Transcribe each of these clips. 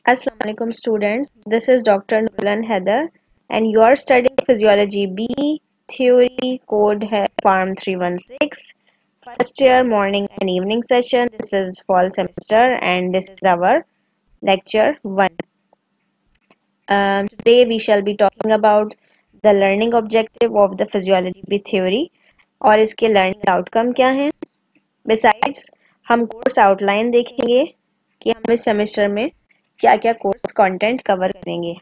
Assalamu alaikum students. This is Dr. Nulan Heather and you are studying Physiology B theory code है Farm 316 first year morning and evening session. This is fall semester and this is our lecture 1. Today we shall be talking about the learning objective of the Physiology B theory और इसके learning outcome क्या हैं. Besides हम course outline देखेंगे कि हम इस semester में क्या क्या कोर्स कंटेंट कवर करेंगे.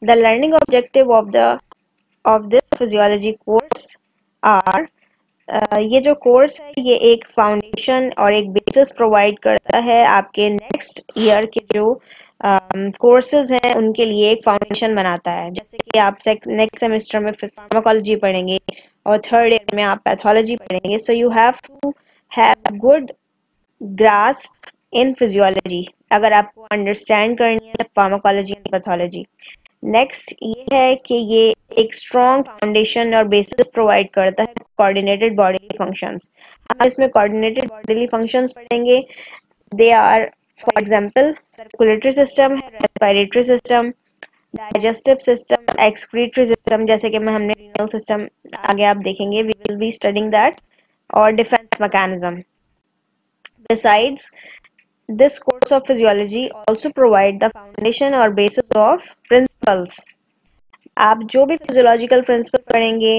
The learning objective of this physiology course are ये जो कोर्स है ये एक फाउंडेशन और एक बेसिस प्रोवाइड करता है आपके नेक्स्ट ईयर के जो कोर्सेज हैं उनके लिए एक फाउंडेशन बनाता है. जैसे कि आप नेक्स्ट सेमेस्टर में फार्माकोलॉजी पढ़ेंगे और थर्ड ईयर में आप पैथोलॉजी पढ़ेंगे. So you have to have good grasp in physiology अगर आपको अंडरस्टैंड करनी है फार्माकोलॉजी एंड पैथोलॉजी. नेक्स्ट ये है कि ये एक स्ट्रॉन्ग फाउंडेशन और बेसिस प्रोवाइड करता है कोऑर्डिनेटेड बॉडीली फंक्शंस. हम इसमें कोऑर्डिनेटेड बॉडीली फंक्शंस पढ़ेंगे. They are for example circulatory system है, respiratory system, digestive system, excretory system, जैसे कि मैं हमने रीनल सिस्टम आगे आप देखेंगे, we will be studying that, और defence mechanism. Besides, this course of physiology also provide the foundation or basis of principles. आप जो भी physiological principle पढ़ेंगे,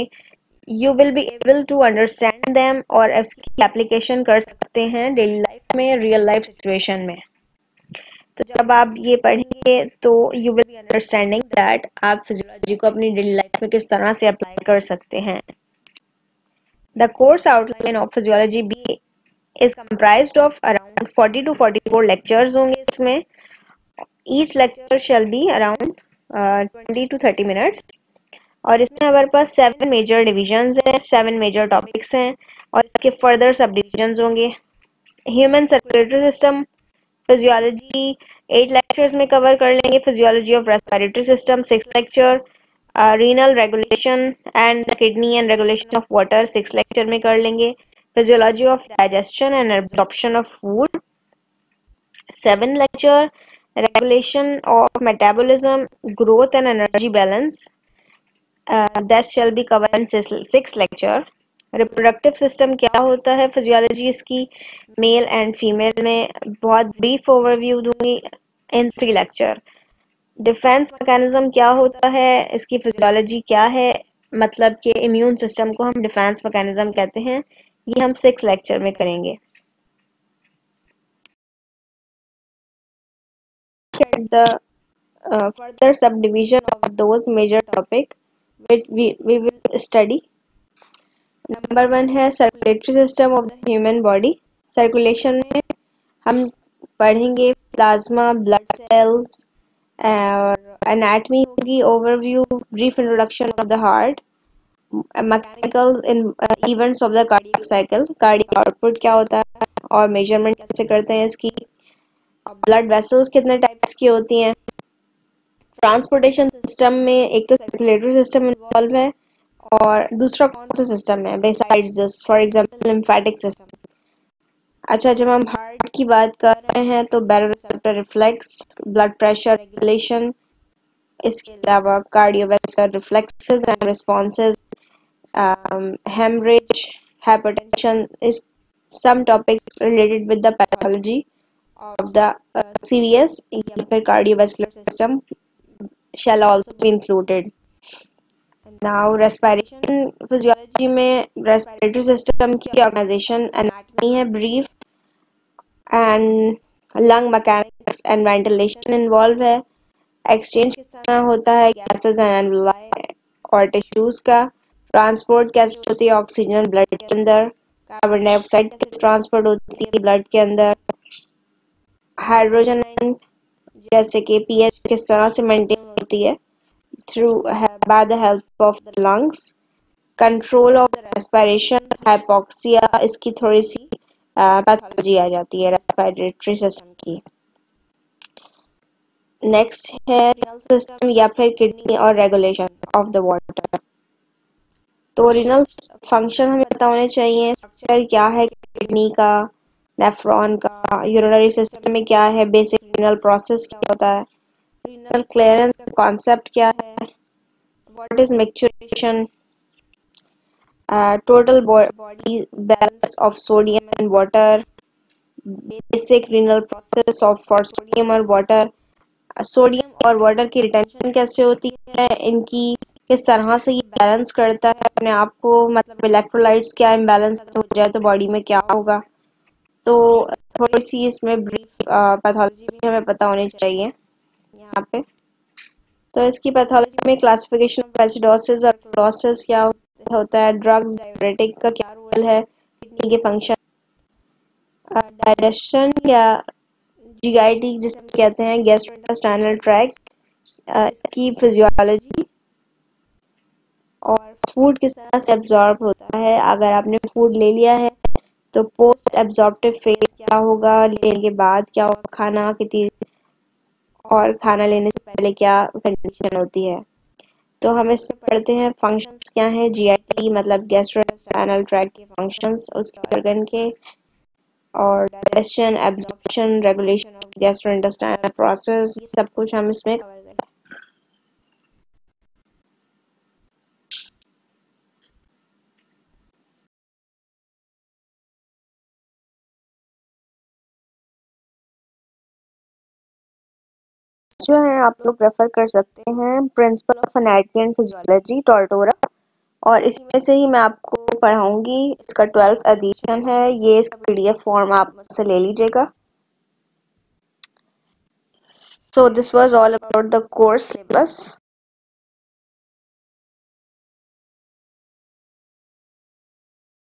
you will be able to understand them और इसकी application कर सकते हैं daily life में, real life situation में. तो जब आप ये पढ़ेंगे तो you will be understanding that आप physiology को अपनी daily life में किस तरह से apply कर सकते हैं. The course outline of physiology B is comprised of around 40 to 44 lectures होंगे इसमें. Each lecture shall be around 20 to 30 minutes. और इसमें हमारे पास 7 major divisions हैं, 7 major topics हैं और इसके further subdivisions होंगे. Human circulatory system physiology 8 lectures में cover कर लेंगे. Physiology of respiratory system 6 lecture. Renal regulation and the kidney and regulation of water 6 lecture में कर लेंगे. Physiology of digestion and absorption of food 7 lecture. Regulation of metabolism, growth and energy balance that shall be covered in 6 lecture. Reproductive system क्या होता है physiology इसकी male and female में बहुत brief overview दूंगी in 3 lecture. डिफेंस मैकेनिज्म क्या होता है, इसकी फिजियोलॉजी क्या है, मतलब कि इम्यून सिस्टम को हम डिफेंस मैकेनिज्म कहते हैं, ये हम 6 लेक्चर में करेंगे. The further subdivision of those major topic which we will study. Number 1 है circulatory system of the human body. Circulation में हम पढ़ेंगे प्लाज्मा, ब्लड सेल्स और एनाटमी होगी, overview, brief introduction of the heart, mechanical events of the cardiac cycle, cardiac output क्या होता है और मेजरमेंट कैसे करते हैं इसकी, ब्लड वेसल्स कितने टाइप्स की होती हैं. ट्रांसपोर्टेशन सिस्टम में एक तो सर्कुलेटरी सिस्टम इन्वॉल्व है और दूसरा कौन सा सिस्टम है besides this, for example lymphatic system. अच्छा, जब हम हार्ट की बात कर रहे हैं तो baroreceptor reflex, blood pressure regulation, इसके अलावा cardiovascular reflexes and responses, haemorrhage, hypertension, इस some topics related with the pathology of the CVS या फिर cardiovascular system shall also be included. Now respiration physiology में respiratory system की organization, anatomy है brief, and lung mechanics and ventilation involved है. exchange किस तरह होता है gases and alveoli और tissues का, transport कैसे होती है ऑक्सीजन ब्लड के अंदर, कार्बन डाइऑक्साइड किस ट्रांसपोर्ट होती है ब्लड के अंदर, हाइड्रोजन आयन जैसे कि पीएच किस तरह से मेंटेन होती है through by the help of the lungs, control of the respiration, hypoxia, इसकी थोड़ी सी पैथोलॉजी आ जाती है रेस्पिरेटरी सिस्टम की. नेक्स्ट है रीनल सिस्टम या फिर किडनी और रेगुलेशन ऑफ द वाटर. तो रीनल फंक्शन हमें पता होने चाहिए, स्ट्रक्चर क्या है किडनी का, नेफ्रॉन का, यूरिनरी सिस्टम में क्या है, बेसिक रीनल प्रोसेस क्या होता है, रीनल क्लियरेंस का कॉन्सेप्ट क्या है, what is मैक्चुरेशन, total body balance of sodium and water, basic renal process of for sodium और वाटर, सोडियम और वाटर की रिटेंशन कैसे होती है, इनकी किस तरह से ये बैलेंस करता है अपने आप को, मतलब इलेक्ट्रोलाइट्स क्या इम्बैलेंस हो जाए तो बॉडी में क्या होगा। तो थोड़ी सी इसमें ब्रीफ पैथोलॉजी भी हमें पता होनी चाहिए यहाँ पे। तो इसकी पैथोलॉजी में क्लासिफिकेशन ऑफ एसिडोसिस और क्लोरोसिस क्या होता है, ड्रग्स डाययूरेटिक का क्या रोल है, किडनी के फंक्शन, डाइजेशन या जीआईटी जिसे हम कहते हैं गैस्ट्रोइंटेस्टाइनल ट्रैक्ट, इसकी फिजियोलॉजी और फूड किस तरह से एब्जॉर्ब होता है, अगर आपने फूड ले लिया है तो पोस्ट एब्जॉर्प्टिव फेज क्या होगा, लेने के बाद क्या होगा खाना, कितनी और खाना लेने से पहले क्या कंडीशन होती है। तो हम इसमें पढ़ते हैं फंक्शंस क्या हैं, जीआईटी मतलब गैस्ट्रोइंटेस्टाइनल ट्रैक्ट के फंक्शंस उसके ऑर्गन के, और digestion, absorption, regulation of gastrointestinal process, ये सब कुछ हम इसमें कवर करेंगे। जो है आप लोग रेफर कर सकते हैं principle of anatomy and physiology Tortora, और इसमें से ही मैं आपको पढ़ाऊंगी। इसका 12th एडिशन है, ये इसका पीडीएफ फॉर्म आप मुझसे ले लीजिएगा। So this was all about the course syllabus.